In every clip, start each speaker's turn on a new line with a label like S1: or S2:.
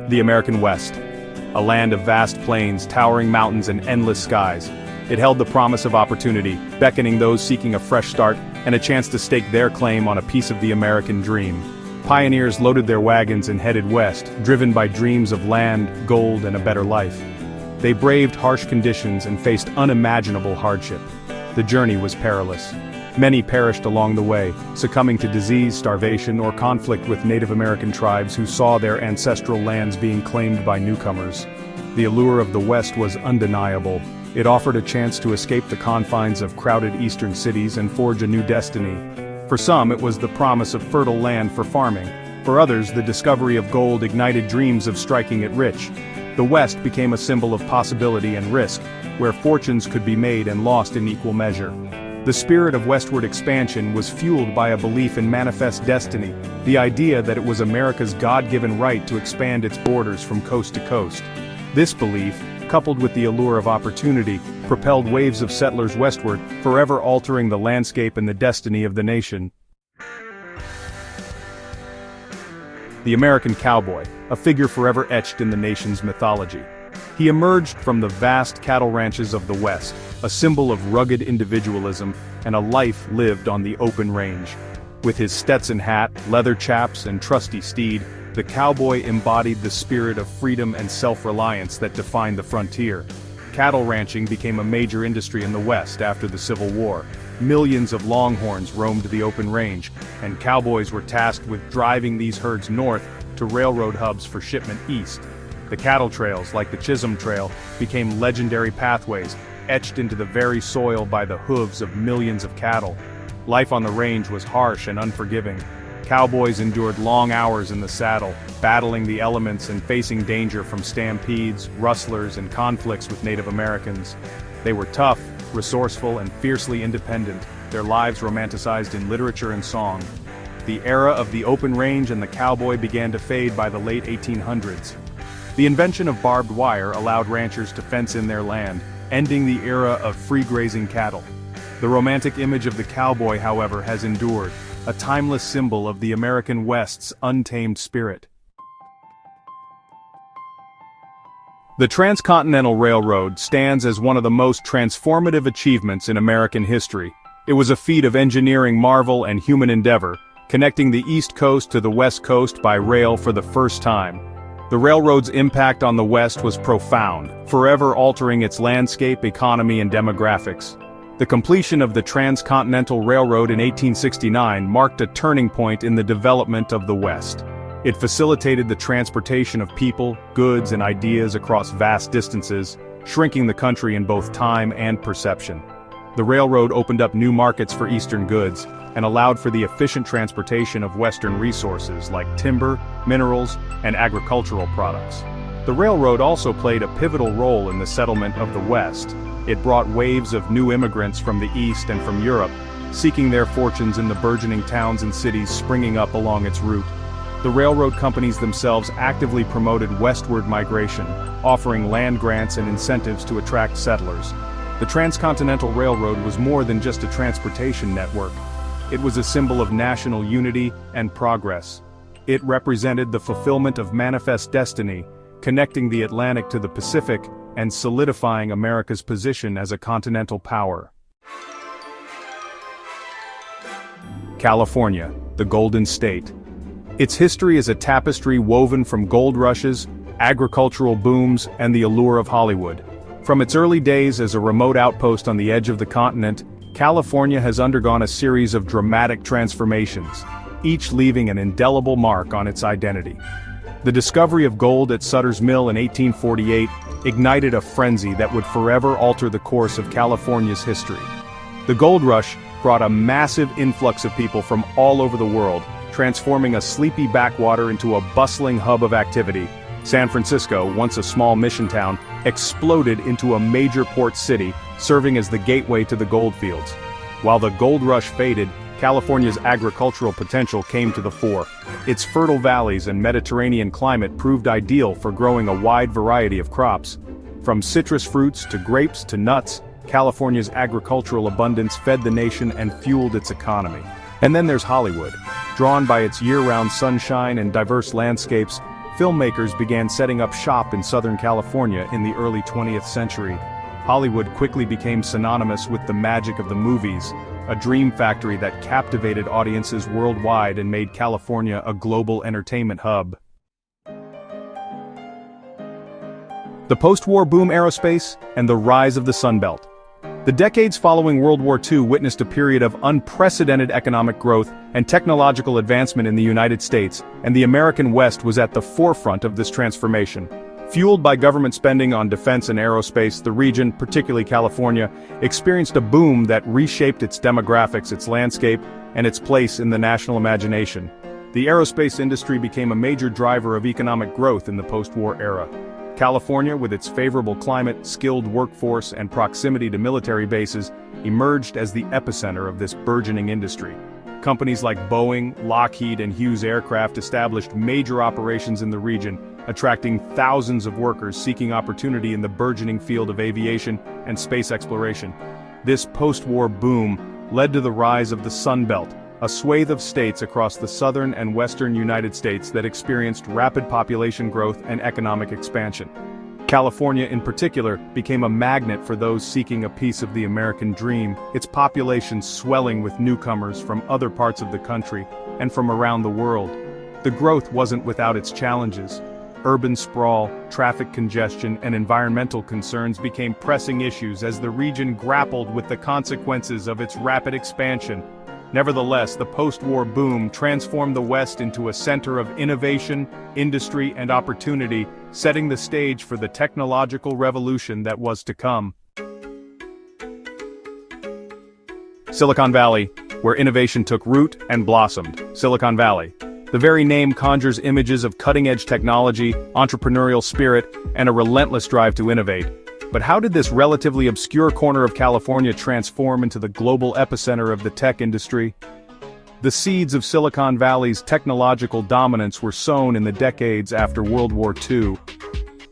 S1: The American West. A land of vast plains, towering mountains, and endless skies. It held the promise of opportunity, beckoning those seeking a fresh start and a chance to stake their claim on a piece of the American dream. Pioneers loaded their wagons and headed west, driven by dreams of land, gold, and a better life. They braved harsh conditions and faced unimaginable hardship. The journey was perilous. Many perished along the way, succumbing to disease, starvation, or conflict with Native American tribes who saw their ancestral lands being claimed by newcomers. The allure of the West was undeniable. It offered a chance to escape the confines of crowded eastern cities and forge a new destiny. For some, it was the promise of fertile land for farming. For others, the discovery of gold ignited dreams of striking it rich. The West became a symbol of possibility and risk, where fortunes could be made and lost in equal measure. The spirit of westward expansion was fueled by a belief in manifest destiny, the idea that it was America's God-given right to expand its borders from coast to coast. This belief, coupled with the allure of opportunity, propelled waves of settlers westward, forever altering the landscape and the destiny of the nation. The American cowboy, a figure forever etched in the nation's mythology. He emerged from the vast cattle ranches of the West, a symbol of rugged individualism and a life lived on the open range. With his Stetson hat, leather chaps, and trusty steed, the cowboy embodied the spirit of freedom and self-reliance that defined the frontier. Cattle ranching became a major industry in the West after the Civil War. Millions of longhorns roamed the open range, and cowboys were tasked with driving these herds north to railroad hubs for shipment east. The cattle trails, like the Chisholm Trail, became legendary pathways, etched into the very soil by the hooves of millions of cattle. Life on the range was harsh and unforgiving. Cowboys endured long hours in the saddle, battling the elements and facing danger from stampedes, rustlers, and conflicts with Native Americans. They were tough, resourceful, and fiercely independent, their lives romanticized in literature and song. The era of the open range and the cowboy began to fade by the late 1800s. The invention of barbed wire allowed ranchers to fence in their land, ending the era of free-grazing cattle. The romantic image of the cowboy, however, has endured, a timeless symbol of the American West's untamed spirit. The Transcontinental Railroad stands as one of the most transformative achievements in American history. It was a feat of engineering marvel and human endeavor, connecting the East Coast to the West Coast by rail for the first time. The railroad's impact on the West was profound, forever altering its landscape, economy, and demographics. The completion of the Transcontinental Railroad in 1869 marked a turning point in the development of the West. It facilitated the transportation of people, goods, and ideas across vast distances, shrinking the country in both time and perception. The railroad opened up new markets for Eastern goods, and allowed for the efficient transportation of Western resources like timber, minerals, and agricultural products. The railroad also played a pivotal role in the settlement of the West. It brought waves of new immigrants from the East and from Europe, seeking their fortunes in the burgeoning towns and cities springing up along its route. The railroad companies themselves actively promoted westward migration, offering land grants and incentives to attract settlers. The Transcontinental Railroad was more than just a transportation network. It was a symbol of national unity and progress. It represented the fulfillment of manifest destiny, connecting the Atlantic to the Pacific and solidifying America's position as a continental power. California, the Golden State. Its history is a tapestry woven from gold rushes, agricultural booms, and the allure of Hollywood. From its early days as a remote outpost on the edge of the continent, California has undergone a series of dramatic transformations, each leaving an indelible mark on its identity. The discovery of gold at Sutter's Mill in 1848 ignited a frenzy that would forever alter the course of California's history. The gold rush brought a massive influx of people from all over the world, transforming a sleepy backwater into a bustling hub of activity. San Francisco, once a small mission town, exploded into a major port city, serving as the gateway to the gold fields. While the gold rush faded, California's agricultural potential came to the fore. Its fertile valleys and Mediterranean climate proved ideal for growing a wide variety of crops. From citrus fruits to grapes to nuts, California's agricultural abundance fed the nation and fueled its economy. And then there's Hollywood. Drawn by its year-round sunshine and diverse landscapes, filmmakers began setting up shop in Southern California in the early 20th century. Hollywood quickly became synonymous with the magic of the movies, a dream factory that captivated audiences worldwide and made California a global entertainment hub. The post-war boom aerospace and the rise of the Sun Belt. The decades following World War II witnessed a period of unprecedented economic growth and technological advancement in the United States, and the American West was at the forefront of this transformation. Fueled by government spending on defense and aerospace, the region, particularly California, experienced a boom that reshaped its demographics, its landscape, and its place in the national imagination. The aerospace industry became a major driver of economic growth in the post-war era. California, with its favorable climate, skilled workforce, and proximity to military bases, emerged as the epicenter of this burgeoning industry. Companies like Boeing, Lockheed, and Hughes Aircraft established major operations in the region, attracting thousands of workers seeking opportunity in the burgeoning field of aviation and space exploration. This post-war boom led to the rise of the Sun Belt, a swathe of states across the southern and western United States that experienced rapid population growth and economic expansion. California, in particular, became a magnet for those seeking a piece of the American dream, its population swelling with newcomers from other parts of the country and from around the world. The growth wasn't without its challenges. Urban sprawl, traffic congestion, and environmental concerns became pressing issues as the region grappled with the consequences of its rapid expansion. Nevertheless, the post-war boom transformed the West into a center of innovation, industry, and opportunity, setting the stage for the technological revolution that was to come. Silicon Valley, where innovation took root and blossomed. Silicon Valley. The very name conjures images of cutting-edge technology, entrepreneurial spirit, and a relentless drive to innovate. But how did this relatively obscure corner of California transform into the global epicenter of the tech industry? The seeds of Silicon Valley's technological dominance were sown in the decades after World War II.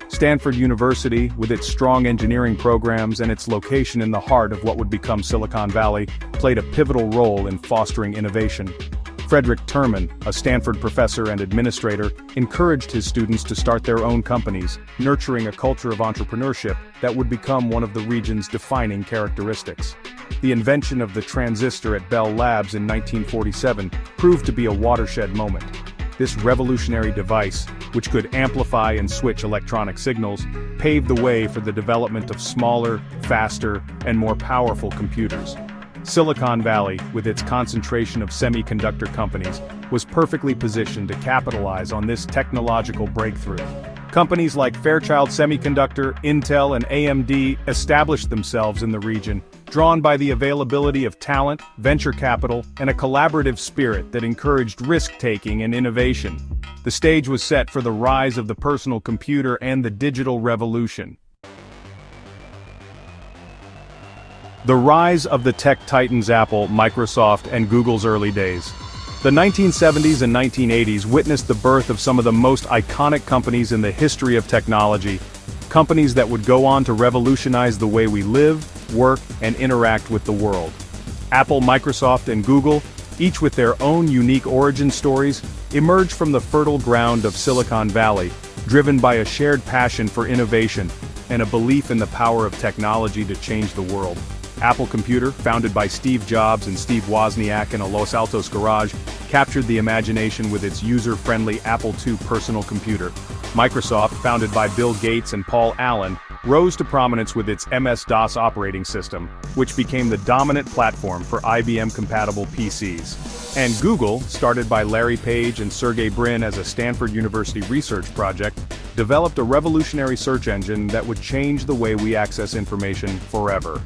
S1: Stanford University, with its strong engineering programs and its location in the heart of what would become Silicon Valley, played a pivotal role in fostering innovation. Frederick Terman, a Stanford professor and administrator, encouraged his students to start their own companies, nurturing a culture of entrepreneurship that would become one of the region's defining characteristics. The invention of the transistor at Bell Labs in 1947 proved to be a watershed moment. This revolutionary device, which could amplify and switch electronic signals, paved the way for the development of smaller, faster, and more powerful computers. Silicon Valley, with its concentration of semiconductor companies, was perfectly positioned to capitalize on this technological breakthrough. Companies like Fairchild Semiconductor, Intel, and AMD established themselves in the region, drawn by the availability of talent, venture capital, and a collaborative spirit that encouraged risk-taking and innovation. The stage was set for the rise of the personal computer and the digital revolution. The rise of the tech titans Apple, Microsoft, and Google's early days. The 1970s and 1980s witnessed the birth of some of the most iconic companies in the history of technology, companies that would go on to revolutionize the way we live, work, and interact with the world. Apple, Microsoft, and Google, each with their own unique origin stories, emerged from the fertile ground of Silicon Valley, driven by a shared passion for innovation and a belief in the power of technology to change the world. Apple Computer, founded by Steve Jobs and Steve Wozniak in a Los Altos garage, captured the imagination with its user-friendly Apple II personal computer. Microsoft, founded by Bill Gates and Paul Allen, rose to prominence with its MS-DOS operating system, which became the dominant platform for IBM-compatible PCs. And Google, started by Larry Page and Sergey Brin as a Stanford University research project, developed a revolutionary search engine that would change the way we access information forever.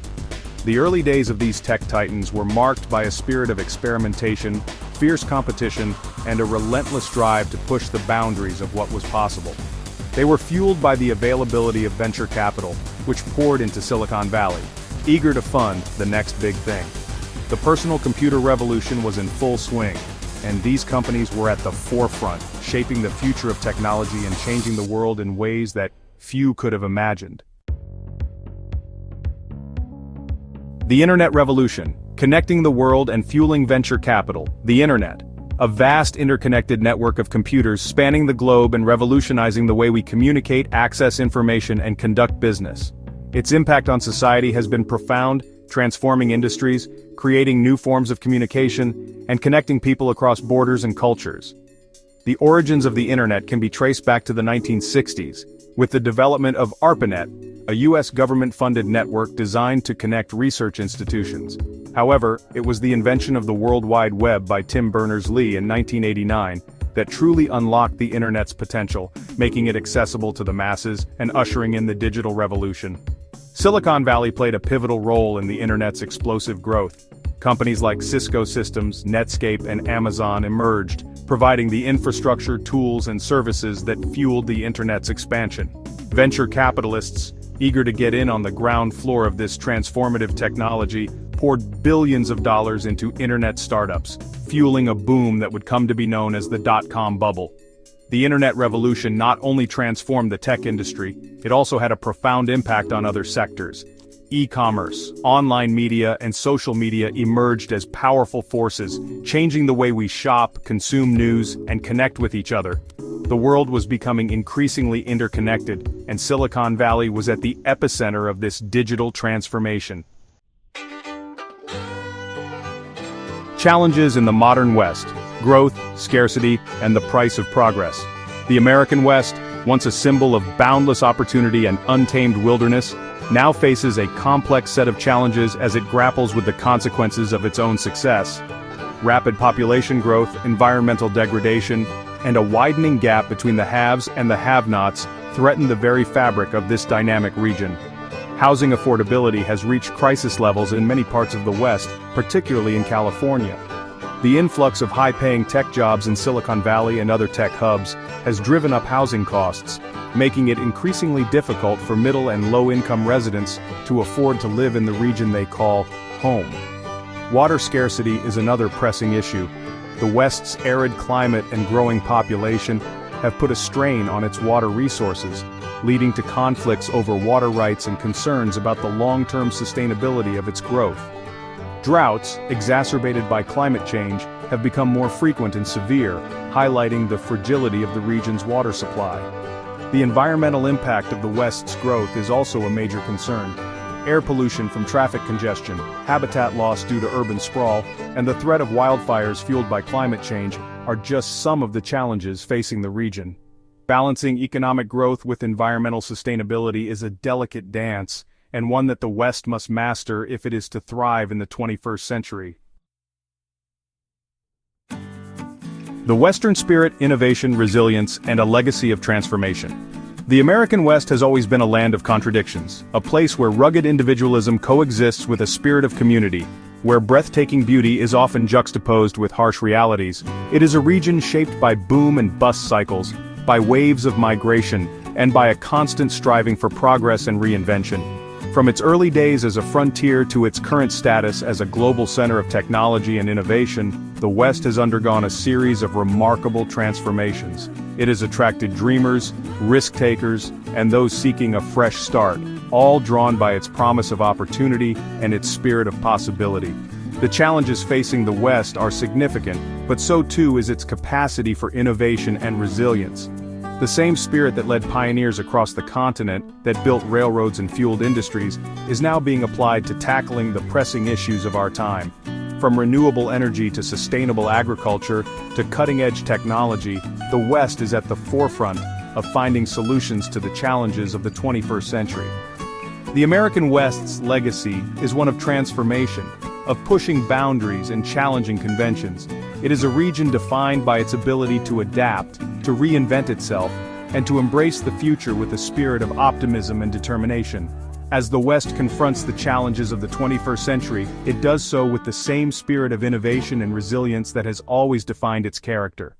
S1: The early days of these tech titans were marked by a spirit of experimentation, fierce competition, and a relentless drive to push the boundaries of what was possible. They were fueled by the availability of venture capital, which poured into Silicon Valley, eager to fund the next big thing. The personal computer revolution was in full swing, and these companies were at the forefront, shaping the future of technology and changing the world in ways that few could have imagined. The Internet revolution, connecting the world and fueling venture capital. The Internet. a vast interconnected network of computers spanning the globe and revolutionizing the way we communicate, access information, and conduct business. Its impact on society has been profound, transforming industries, creating new forms of communication, and connecting people across borders and cultures. The origins of the internet can be traced back to the 1960s, with the development of ARPANET, a US government-funded network designed to connect research institutions. However, it was the invention of the World Wide Web by Tim Berners-Lee in 1989 that truly unlocked the internet's potential, making it accessible to the masses and ushering in the digital revolution. Silicon Valley played a pivotal role in the internet's explosive growth. Companies like Cisco Systems, Netscape, and Amazon emerged, providing the infrastructure, tools, and services that fueled the internet's expansion. Venture capitalists, eager to get in on the ground floor of this transformative technology, poured billions of dollars into internet startups, fueling a boom that would come to be known as the dot-com bubble. The internet revolution not only transformed the tech industry, it also had a profound impact on other sectors. E-commerce, online media, and social media emerged as powerful forces, changing the way we shop, consume news, and connect with each other. The world was becoming increasingly interconnected, and Silicon Valley was at the epicenter of this digital transformation. Challenges in the modern West: growth, scarcity, and the price of progress. The American West, once a symbol of boundless opportunity and untamed wilderness, now faces a complex set of challenges as it grapples with the consequences of its own success. Rapid population growth, environmental degradation, and a widening gap between the haves and the have-nots threaten the very fabric of this dynamic region. Housing affordability has reached crisis levels in many parts of the West, particularly in California. The influx of high-paying tech jobs in Silicon Valley and other tech hubs has driven up housing costs, making it increasingly difficult for middle and low-income residents to afford to live in the region they call home. Water scarcity is another pressing issue. The West's arid climate and growing population have put a strain on its water resources, leading to conflicts over water rights and concerns about the long-term sustainability of its growth. Droughts, exacerbated by climate change, have become more frequent and severe, highlighting the fragility of the region's water supply. The environmental impact of the West's growth is also a major concern. Air pollution from traffic congestion, habitat loss due to urban sprawl, and the threat of wildfires fueled by climate change are just some of the challenges facing the region. Balancing economic growth with environmental sustainability is a delicate dance, and one that the West must master if it is to thrive in the 21st century. The Western spirit, innovation, resilience, and a legacy of transformation. The American West has always been a land of contradictions, a place where rugged individualism coexists with a spirit of community, where breathtaking beauty is often juxtaposed with harsh realities. It is a region shaped by boom and bust cycles, by waves of migration, and by a constant striving for progress and reinvention. From its early days as a frontier to its current status as a global center of technology and innovation, the West has undergone a series of remarkable transformations. It has attracted dreamers, risk-takers, and those seeking a fresh start, all drawn by its promise of opportunity and its spirit of possibility. The challenges facing the West are significant, but so too is its capacity for innovation and resilience. The same spirit that led pioneers across the continent, that built railroads and fueled industries, is now being applied to tackling the pressing issues of our time. From renewable energy to sustainable agriculture to cutting-edge technology, the West is at the forefront of finding solutions to the challenges of the 21st century. The American West's legacy is one of transformation, of pushing boundaries and challenging conventions. It is a region defined by its ability to adapt, to reinvent itself, and to embrace the future with a spirit of optimism and determination. As the West confronts the challenges of the 21st century, it does so with the same spirit of innovation and resilience that has always defined its character.